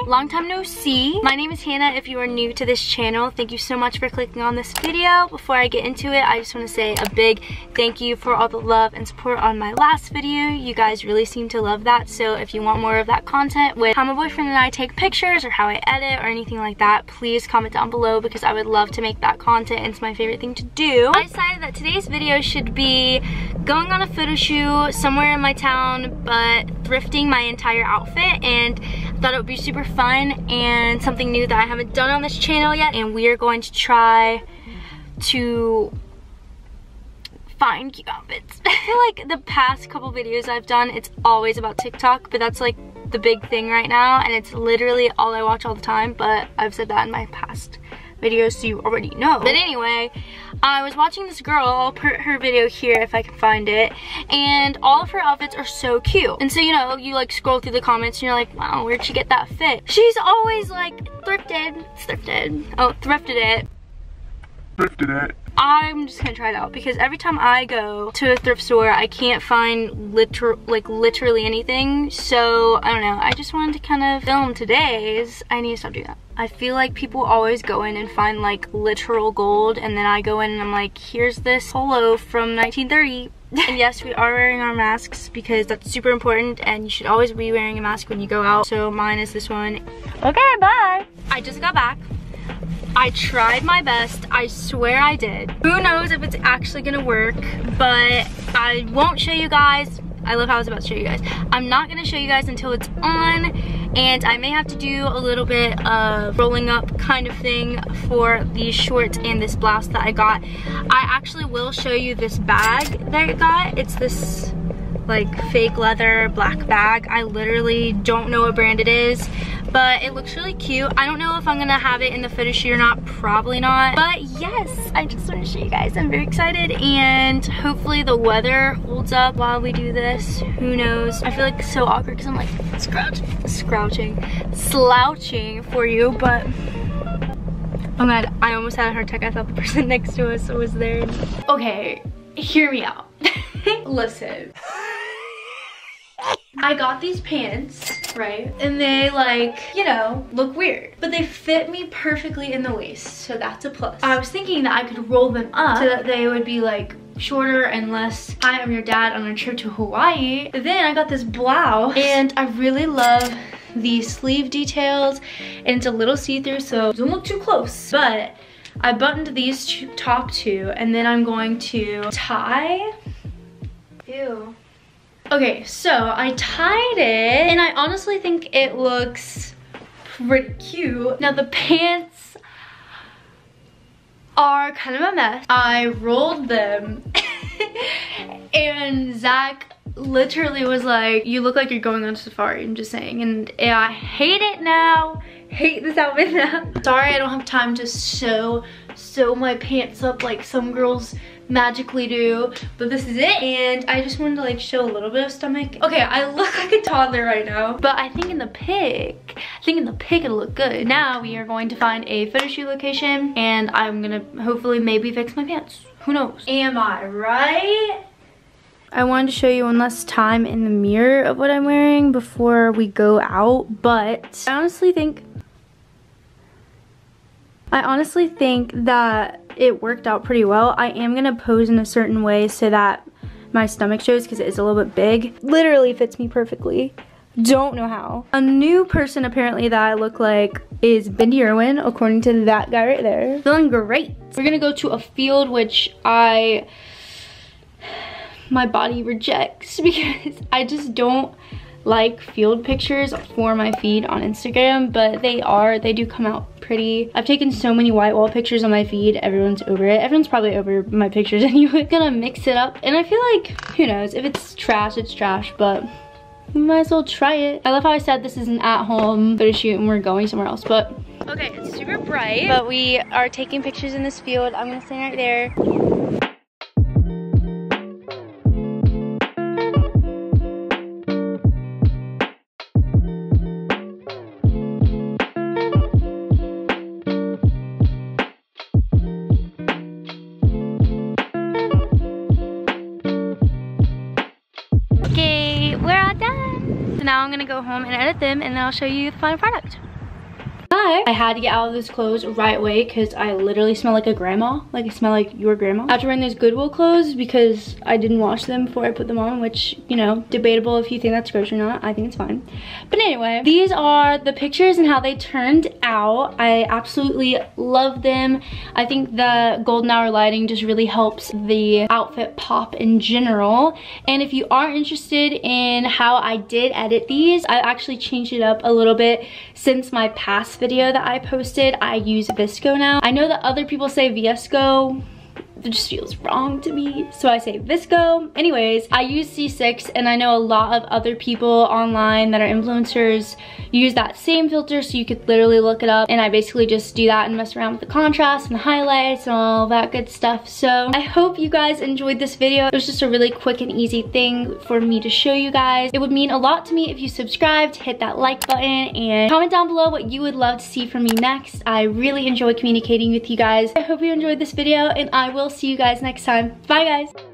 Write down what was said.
long time no see. My name is Hannah. If you are new to this channel, thank you so much for clicking on this video. Before I get into it, I just want to say a big thank you for all the love and support on my last video. You guys really seem to love that, so if you want more of that content with how my boyfriend and I take pictures or how I edit or anything like that, please comment down below because I would love to make that content. It's my favorite thing to do. I decided that today's video should be going on a photo shoot somewhere in my town, but thrifting my entire outfit, and I thought it would be super fun and something new that I haven't done on this channel yet, and we are going to try to find cute outfits. I feel like the past couple videos I've done, it's always about TikTok, but that's like the big thing right now, and it's literally all I watch all the time, but I've said that in my past videos, so you already know. But anyway, I was watching this girl, I'll put her video here if I can find it, and all of her outfits are so cute. And so, you know, you like scroll through the comments and you're like, wow, where'd she get that fit? She's always like thrifted it. I'm just gonna try it out because every time I go to a thrift store, I can't find literally anything. So I don't know, I just wanted to kind of film today's. I need to stop doing that. I feel like people always go in and find like literal gold, and then I go in and I'm like, here's this polo from 1930. And yes, we are wearing our masks because that's super important, and you should always be wearing a mask when you go out. So mine is this one. Okay, bye. I just got back. I tried my best, I swear I did. Who knows if it's actually gonna work, but I won't show you guys. I love how I was about to show you guys. I'm not gonna show you guys until it's on, and I may have to do a little bit of rolling up kind of thing for these shorts and this blouse that I got. I actually will show you this bag that I got. It's this like fake leather black bag. I literally don't know what brand it is, but it looks really cute. I don't know if I'm gonna have it in the photo shoot or not, probably not. But yes, I just want to show you guys. I'm very excited, and hopefully the weather holds up while we do this. Who knows? I feel like it's so awkward because I'm like slouching for you, but oh god, I almost had a heart attack. I thought the person next to us was there. Okay, hear me out. Listen. I got these pants, right? And they like, you know, look weird, but they fit me perfectly in the waist, so that's a plus. I was thinking that I could roll them up so that they would be like shorter and less, hi, I'm your dad on a trip to Hawaii. Then I got this blouse, and I really love these sleeve details, and it's a little see-through, so don't look too close. But I buttoned these top two, and then I'm going to tie. Ew. Okay, so I tied it, and I honestly think it looks pretty cute. Now the pants are kind of a mess. I rolled them, and Zach literally was like, you look like you're going on safari, I'm just saying. And I hate it now, hate this outfit now. Sorry I don't have time to sew my pants up like some girls magically do, but this is it, and I just wanted to like show a little bit of stomach. Okay, I look like a toddler right now, but I think in the pic it'll look good. Now we are going to find a photo shoot location, and I'm gonna hopefully maybe fix my pants. Who knows? Am I right? I wanted to show you one last time in the mirror of what I'm wearing before we go out, but I honestly think that it worked out pretty well. I am gonna pose in a certain way so that my stomach shows because it is a little bit big. Literally fits me perfectly. Don't know how. A new person apparently that I look like is Bendy Irwin, according to that guy right there. Feeling great. We're gonna go to a field which my body rejects because I just don't like field pictures for my feed on Instagram, but they do come out pretty. I've taken so many white wall pictures on my feed, everyone's over it. Everyone's probably over my pictures anyway. Gonna mix it up, and I feel like, who knows, if it's trash, it's trash, but we might as well try it. I love how I said this is an at-home photo shoot and we're going somewhere else, but okay, it's super bright, but we are taking pictures in this field. I'm gonna stand right there. now I'm gonna go home and edit them, and then I'll show you the final product. But I had to get out of those clothes right away because I literally smell like a grandma. Like I smell like your grandma. After wearing those Goodwill clothes because I didn't wash them before I put them on, which, you know, debatable if you think that's gross or not. I think it's fine. But anyway, these are the pictures and how they turned out. I absolutely love them. I think the golden hour lighting just really helps the outfit pop in general. And if you are interested in how I did edit these, I actually changed it up a little bit since my past video that I posted. I use Visco now. I know that other people say Viesco. It just feels wrong to me, so I say Visco. Anyways, I use C6 and I know a lot of other people online that are influencers use that same filter, so you could literally look it up, and I basically just do that and mess around with the contrast and the highlights and all that good stuff. So I hope you guys enjoyed this video. It was just a really quick and easy thing for me to show you guys. It would mean a lot to me if you subscribed, hit that like button, and comment down below what you would love to see from me next. I really enjoy communicating with you guys. I hope you enjoyed this video, and I will see you guys next time. Bye guys.